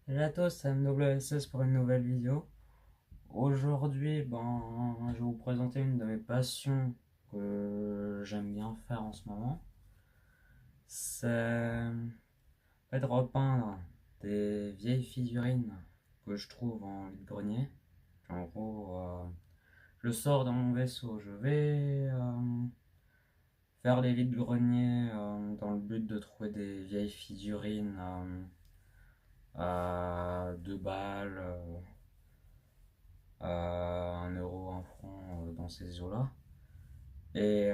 Salut à tous, c'est MWSS pour une nouvelle vidéo. Aujourd'hui, je vais vous présenter une de mes passions que j'aime bien faire en ce moment. C'est repeindre des vieilles figurines que je trouve en vide-grenier. En gros, je sors dans mon vaisseau, je vais faire les vides-greniers dans le but de trouver des vieilles figurines à 2 balles. 1 euro, 1 franc dans ces eaux-là. Et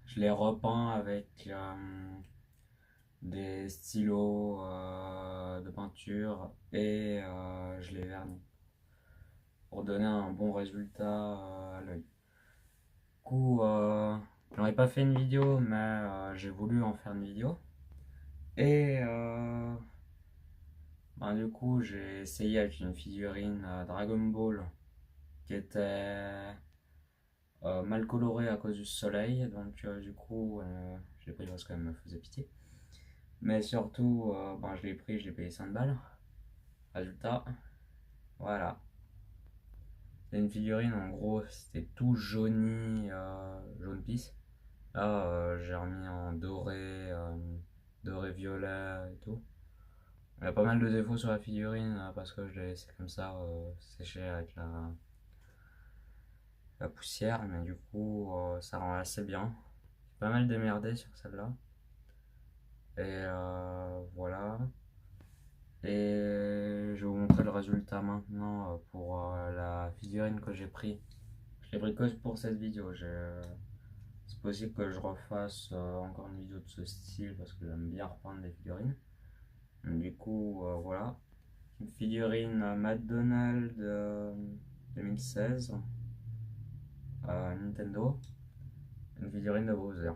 je les repeins avec des stylos de peinture et je les vernis pour donner un bon résultat à l'œil. Du coup, j'en ai pas fait une vidéo, mais j'ai voulu en faire une vidéo. Et du coup, j'ai essayé avec une figurine Dragon Ball qui était mal coloré à cause du soleil, donc du coup, je l'ai pris parce qu'elle me faisait pitié. Mais surtout, je l'ai pris, je l'ai payé 5 balles. Résultat, voilà. C'est une figurine, en gros, c'était tout jauni, jaune pisse. Là, j'ai remis en doré, doré violet et tout. Il y a pas mal de défauts sur la figurine parce que je l'ai laissé comme ça sécher avec la poussière, mais du coup, ça rend assez bien. J'ai pas mal démerdé sur celle-là. Et voilà. Et je vais vous montrer le résultat maintenant pour la figurine que j'ai pris. Je l'ai pris que pour cette vidéo. C'est possible que je refasse encore une vidéo de ce style parce que j'aime bien reprendre des figurines. Du coup, voilà. Une figurine McDonald's 2016 Nintendo. Une figurine de Bowser.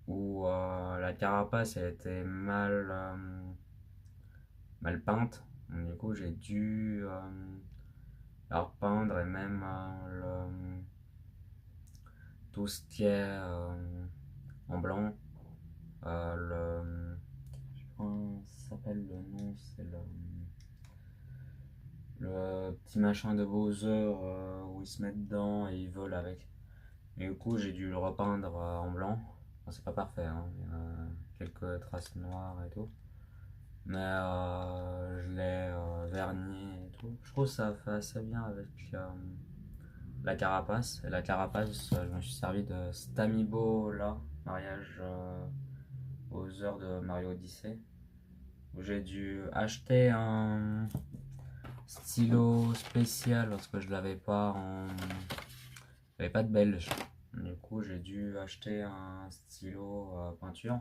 Où la carapace a été mal peinte. Donc, du coup, j'ai dû la repeindre et même tout ce qui est en blanc. Je sais pas comment ça s'appelle le nom, c'est le petit machin de Bowser où ils se mettent dedans et ils volent avec. Et du coup, j'ai dû le repeindre en blanc. Bon, c'est pas parfait, hein. Il y a quelques traces noires et tout. Mais je l'ai verni et tout. Je trouve que ça fait assez bien avec la carapace. Et la carapace, je me suis servi de cet amiibo là, mariage aux heures de Mario Odyssey. Où j'ai dû acheter un stylo spécial parce que je l'avais pas en. J'avais pas de belge. Du coup, j'ai dû acheter un stylo peinture.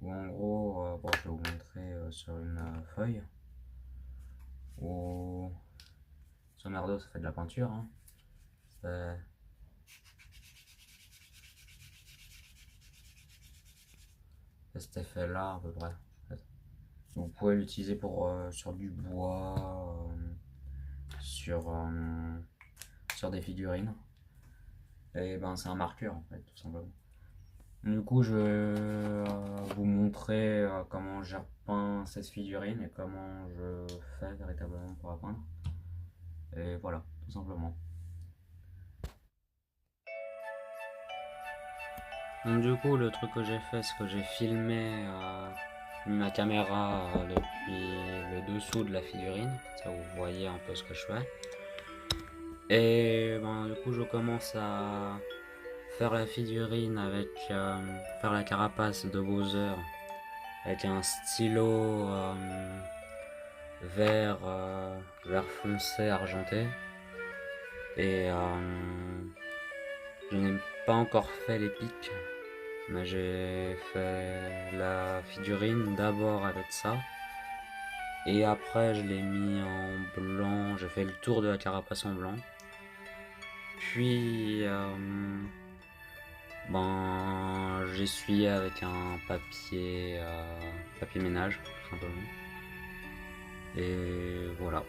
Où en gros, je vais vous montrer sur une feuille. Où sur Merdo, ça fait de la peinture. Hein. C'est cet effet-là à peu près. Vous pouvez l'utiliser pour sur du bois, sur, sur des figurines. Et ben c'est un marqueur en fait, tout simplement. Du coup, je vais vous montrer comment j'ai repeint cette figurine et comment je fais véritablement pour la peindre. Et voilà, tout simplement. Donc du coup, le truc que j'ai fait, c'est que j'ai filmé ma caméra depuis le dessous de la figurine. Ça, vous voyez un peu ce que je fais. Et du coup, je commence à faire la figurine avec faire la carapace de Bowser avec un stylo vert foncé argenté. Et je n'ai pas encore fait les pics, mais j'ai fait la figurine d'abord avec ça. Et après, je l'ai mis en blanc. J'ai fait le tour de la carapace en blanc. Puis, j'ai essuyé avec un papier ménage, tout simplement. Et voilà.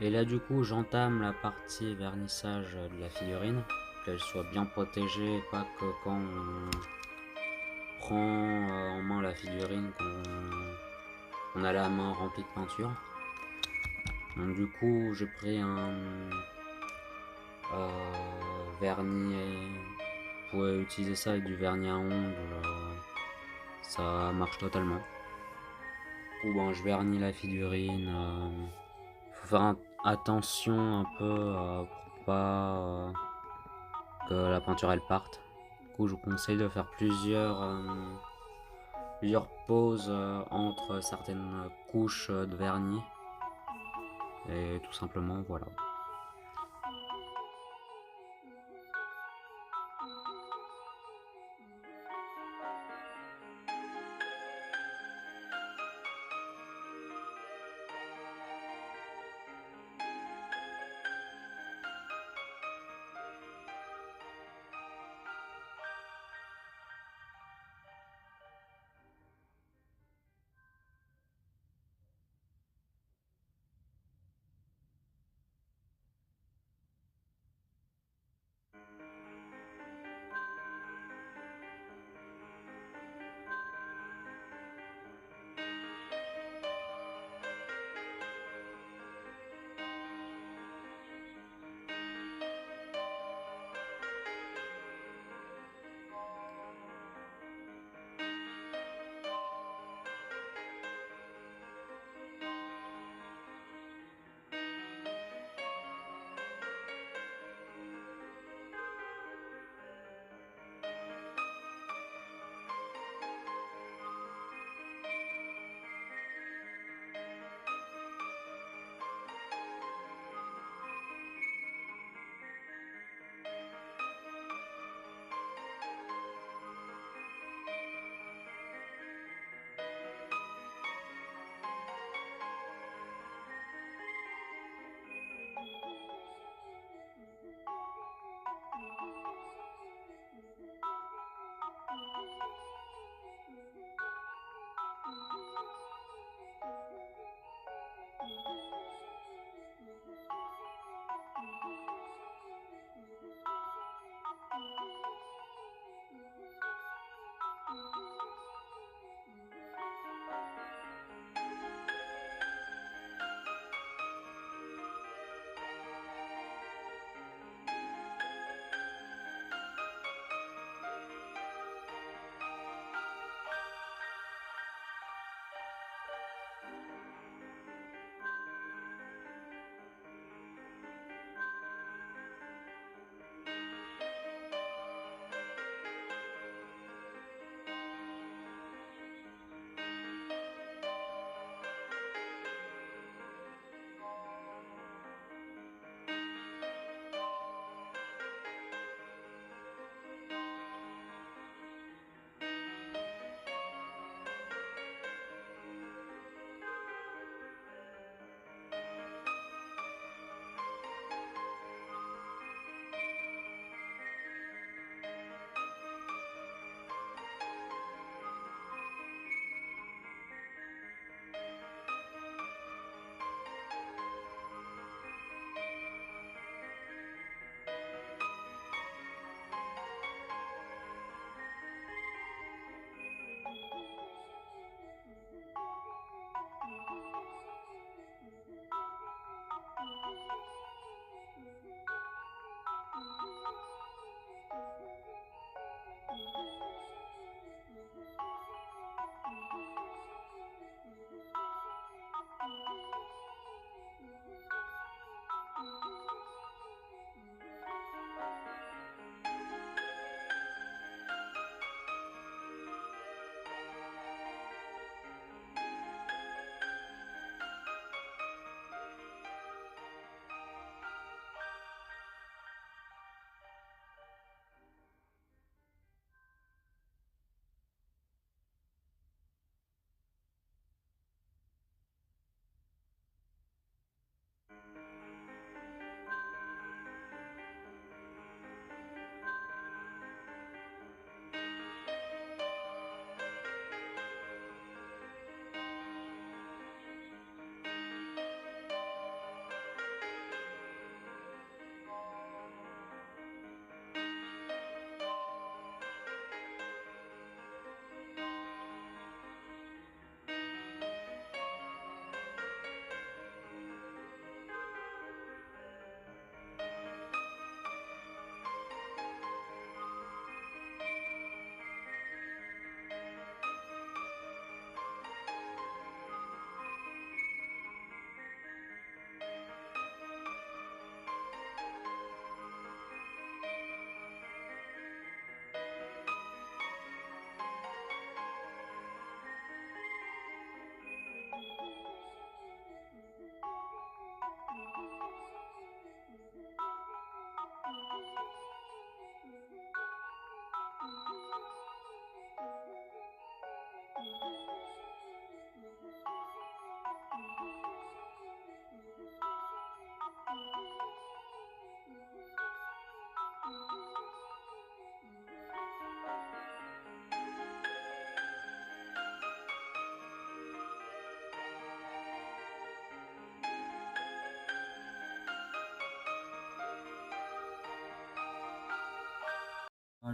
Et là du coup j'entame la partie vernissage de la figurine, qu'elle soit bien protégée et pas que quand on prend en main la figurine qu'on a la main remplie de peinture. Donc du coup j'ai pris un vernis, vous pouvez utiliser ça avec du vernis à ongles, ça marche totalement. Ou ben je vernis la figurine, faut faire attention un peu pour pas que la peinture elle parte. Du coup je vous conseille de faire plusieurs pauses entre certaines couches de vernis. Et tout simplement voilà.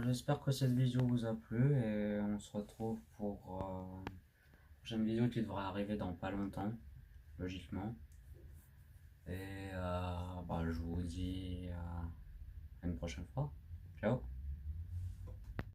J'espère que cette vidéo vous a plu et on se retrouve pour une prochaine vidéo qui devrait arriver dans pas longtemps, logiquement. Et je vous dis à une prochaine fois. Ciao!